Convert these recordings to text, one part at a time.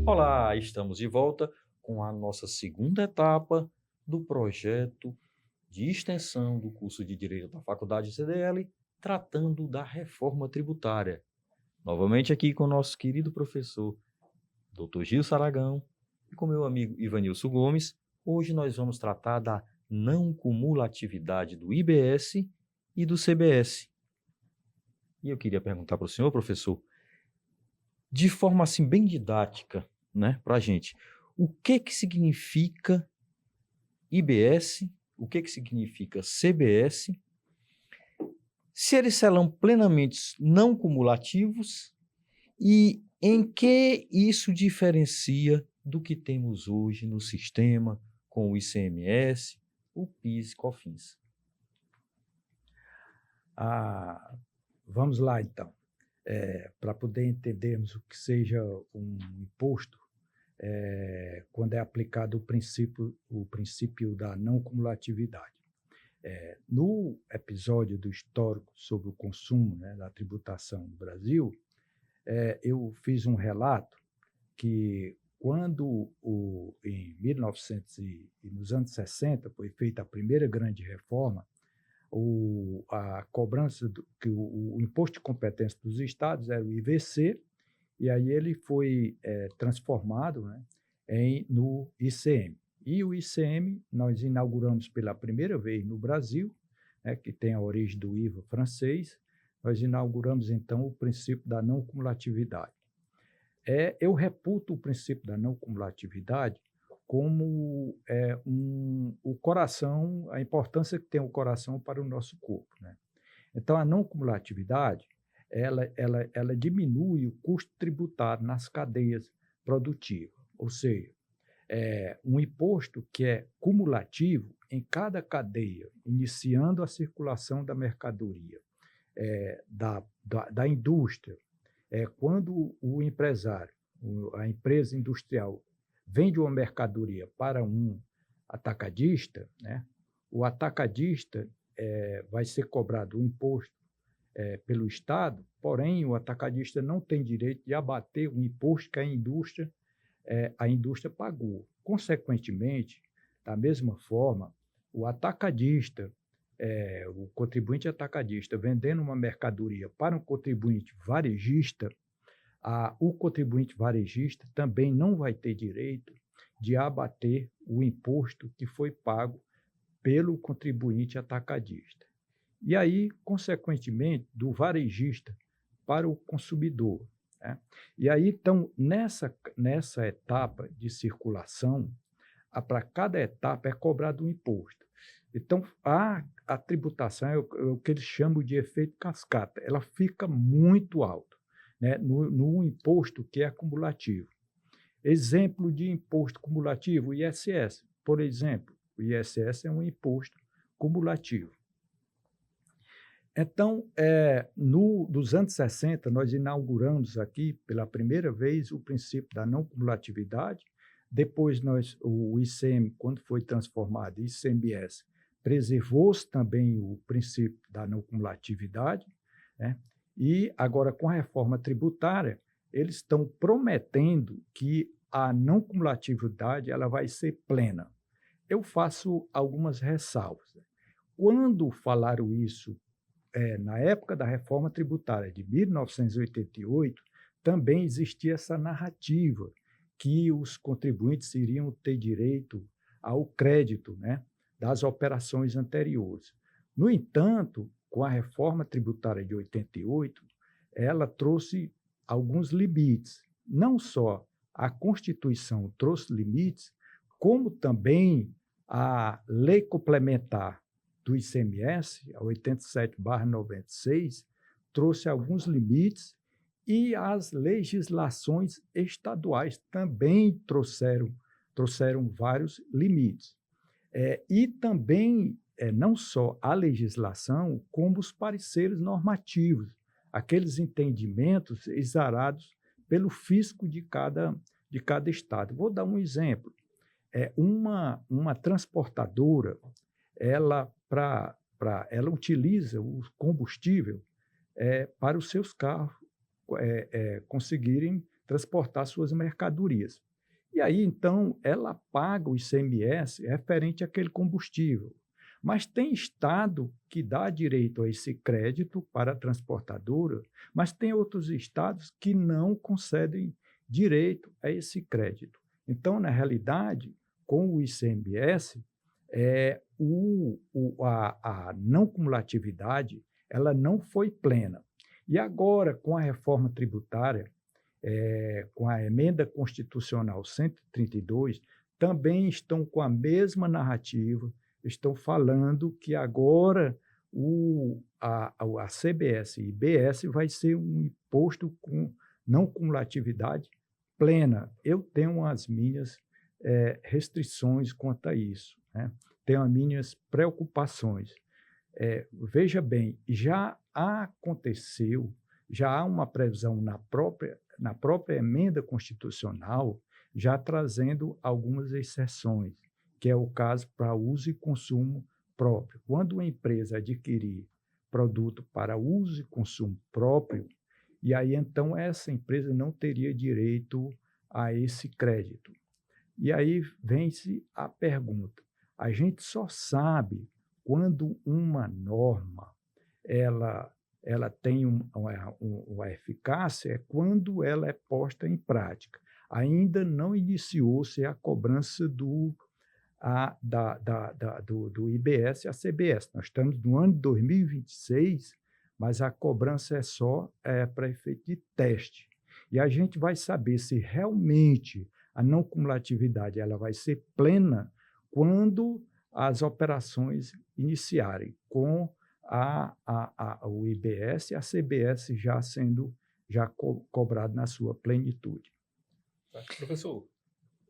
Olá, estamos de volta com a nossa segunda etapa do projeto de extensão do curso de Direito da Faculdade CDL, tratando da reforma tributária. Novamente aqui com o nosso querido professor Dr. Gil Saragão e com meu amigo Ivanilson Gomes. Hoje nós vamos tratar da não cumulatividade do IBS e do CBS. E eu queria perguntar para o senhor, professor, de forma assim bem didática, né, para a gente, o que que significa IBS, o que que significa CBS, se eles serão plenamente não cumulativos e em que isso diferencia do que temos hoje no sistema com o ICMS, o PIS e COFINS. Vamos lá, então. Para poder entendermos o que seja um imposto, quando é aplicado o princípio da não cumulatividade. No episódio do histórico sobre o consumo, né, da tributação no Brasil, eu fiz um relato que quando, em 1900 e nos anos 60, foi feita a primeira grande reforma, a cobrança, que o imposto de competência dos estados era o IVC, e aí ele foi transformado, né, no ICM. E o ICM nós inauguramos pela primeira vez no Brasil, né, que tem a origem do IVA francês. Nós inauguramos, então, o princípio da não cumulatividade. Eu reputo o princípio da não cumulatividade como o coração, a importância que tem o coração para o nosso corpo, né? Então, a não cumulatividade, ela diminui o custo tributário nas cadeias produtivas, ou seja, um imposto que é cumulativo em cada cadeia, iniciando a circulação da mercadoria, da indústria. Quando o empresário, a empresa industrial, vende uma mercadoria para um atacadista, né, o atacadista vai ser cobrado o imposto pelo Estado, porém o atacadista não tem direito de abater o imposto que a indústria pagou. Consequentemente, da mesma forma, o atacadista, o contribuinte atacadista, vendendo uma mercadoria para um contribuinte varejista, o contribuinte varejista também não vai ter direito de abater o imposto que foi pago pelo contribuinte atacadista. E aí, consequentemente, do varejista para o consumidor, né? E aí, então, nessa etapa de circulação, para cada etapa é cobrado um imposto. Então, a tributação é o que eles chamam de efeito cascata, ela fica muito alta, né, no imposto que é acumulativo. Exemplo de imposto cumulativo, o ISS. Por exemplo, o ISS é um imposto cumulativo. Então, dos anos 60, nós inauguramos aqui, pela primeira vez, o princípio da não cumulatividade. Depois, o ICM, quando foi transformado em ICMS, preservou-se também o princípio da não cumulatividade, né? E agora, com a reforma tributária, eles estão prometendo que a não cumulatividade ela vai ser plena. Eu faço algumas ressalvas. Quando falaram isso, na época da reforma tributária de 1988, também existia essa narrativa que os contribuintes iriam ter direito ao crédito, né, das operações anteriores. No entanto, com a reforma tributária de 88, ela trouxe alguns limites. Não só a Constituição trouxe limites, como também a Lei Complementar do ICMS, a 87/96, trouxe alguns limites, e as legislações estaduais também trouxeram vários limites. E também, não só a legislação, como os pareceres normativos, aqueles entendimentos exarados pelo fisco de cada estado. Vou dar um exemplo. Uma transportadora, ela utiliza o combustível para os seus carros conseguirem transportar suas mercadorias. E aí, então, ela paga o ICMS referente àquele combustível. Mas tem estado que dá direito a esse crédito para a transportadora, mas tem outros estados que não concedem direito a esse crédito. Então, na realidade, com o ICMS, a não cumulatividade ela não foi plena. E agora, com a reforma tributária, com a emenda constitucional 132, também estão com a mesma narrativa, estão falando que agora a CBS e IBS vai ser um imposto com não cumulatividade plena. Eu tenho as minhas restrições quanto a isso, né? Tenho as minhas preocupações. Veja bem, já aconteceu, já há uma previsão na própria emenda constitucional, já trazendo algumas exceções, que é o caso para uso e consumo próprio. Quando uma empresa adquirir produto para uso e consumo próprio, e aí então essa empresa não teria direito a esse crédito. E aí vem-se a pergunta: a gente só sabe quando uma norma ela tem uma eficácia quando ela é posta em prática. Ainda não iniciou-se a cobrança do IBS e a CBS. Nós estamos no ano de 2026, mas a cobrança é só para efeito de teste. E a gente vai saber se realmente a não cumulatividade ela vai ser plena quando as operações iniciarem, com o IBS e a CBS já sendo cobrado na sua plenitude. Professor,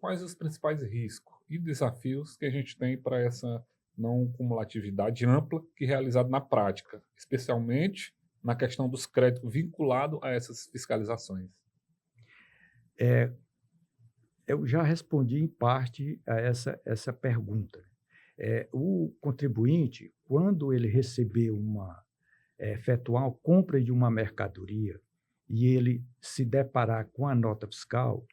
quais os principais riscos e desafios que a gente tem para essa não cumulatividade ampla que é realizada na prática, especialmente na questão dos créditos vinculados a essas fiscalizações? Eu já respondi em parte a essa pergunta. O contribuinte, quando ele receber efetuar a compra de uma mercadoria e ele se deparar com a nota fiscal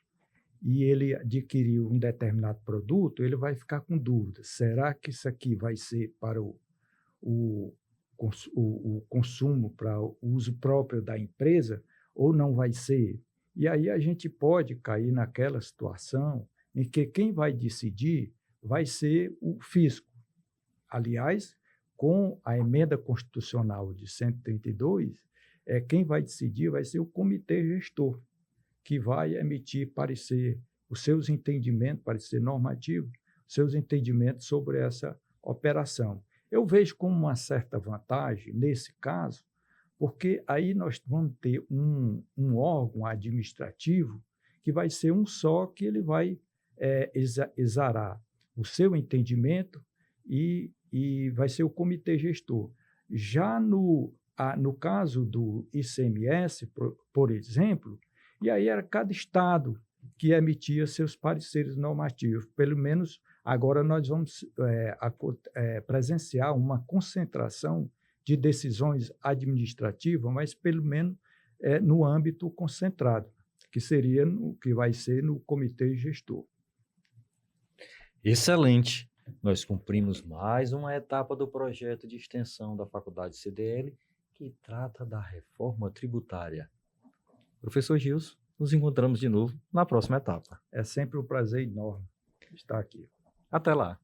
e ele adquirir um determinado produto, ele vai ficar com dúvida. Será que isso aqui vai ser para o consumo, para o uso próprio da empresa, ou não vai ser? E aí a gente pode cair naquela situação em que quem vai decidir vai ser o fisco. Aliás, com a emenda constitucional de 132, quem vai decidir vai ser o comitê gestor, que vai emitir parecer, os seus entendimentos, parecer normativo, seus entendimentos sobre essa operação. Eu vejo como uma certa vantagem nesse caso, porque aí nós vamos ter um órgão administrativo que vai ser um só, que ele vai exarar o seu entendimento e vai ser o comitê gestor. Já no caso do ICMS, por exemplo, e aí era cada estado que emitia seus pareceres normativos. Pelo menos agora nós vamos presenciar uma concentração de decisões administrativas, mas pelo menos no âmbito concentrado, que vai ser no comitê gestor. Excelente! Nós cumprimos mais uma etapa do projeto de extensão da Faculdade CDL, que trata da reforma tributária. Professor Gilson, nos encontramos de novo na próxima etapa. É sempre um prazer enorme estar aqui. Até lá!